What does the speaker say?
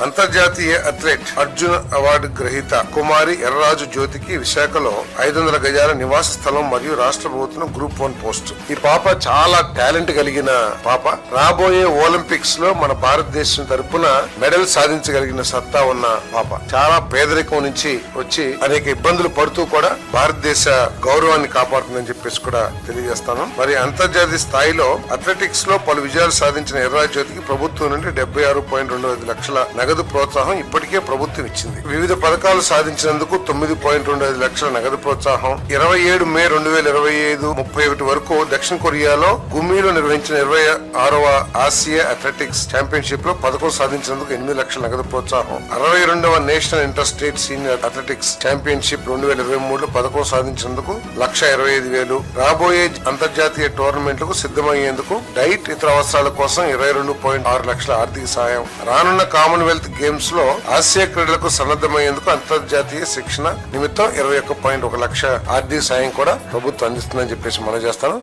అంతర్జాతీయ athlete Arjuna award గ్రహీత కుమారి ఎర్రరాజు జ్యోతికి విశాఖలో 500 గజాల నివాస స్థలం మరియు రాష్ట్ర ప్రభుత్వం గ్రూప్ 1 పోస్ట్. ఈ పాప చాలా టాలెంట్ కలిగిన పాప. రాబోయే ఒలింపిక్స్ లో మన భారతదేశం తరపున మెడల్ సాధించగలిగిన సత్తా ఉన్న పాప. చాలా పేదరికం నుంచి వచ్చి అనేక ఇబ్బందులు పడుతూ కూడా భారతదేశ గౌరవాన్ని కాపాడుతుందని చెప్పేసి కూడా తెలియజేస్తాను. మరి అంతర్జాతీయ స్థాయిలో అథ్లెటిక్స్ లో పలు విజయాలు సాధించిన ఎర్రరాజు జ్యోతికి ప్రభుత్వం నుండి 76.25 లక్షల నగదు ప్రోత్సాహం ఇప్పటికే ప్రభుత్వం ఇచ్చింది. వివిధ పథకాలు సాధించినందుకు 9.25 లక్షల నగదు ప్రోత్సాహం. 27 మే 2025 31 వరకు దక్షిణ కొరియాలో గుమ్మీలో నిర్వహించిన 26వ ఆసియా అథ్లెటిక్స్ ఛాంపియన్షిప్ లో పథకం సాధించినందుకు 8 లక్షల నగదు ప్రోత్సాహం. 62వ national inter state senior athletics championship 2023 లో పథకం సాధించినందుకు 1,25,000. రాబోయే అంతర్జాతీయ టోర్నమెంట్లకు సిద్ధమయ్యేందుకు డైట్ ఇతర అవసరాల కోసం 22.6 లక్షల ఆర్థిక సాయం. రానున్న కామన్వెల్త్ గేమ్స్ లో ఆసియా క్రీడలకు సన్నద్ధమయ్యేందుకు అంతర్జాతీయ శిక్షణ నిమిత్తం 21.1 లక్ష ఆర్థిక సాయం కూడా ప్రభుత్వం అందిస్తుందని చెప్పేసి మనం చేస్తాను.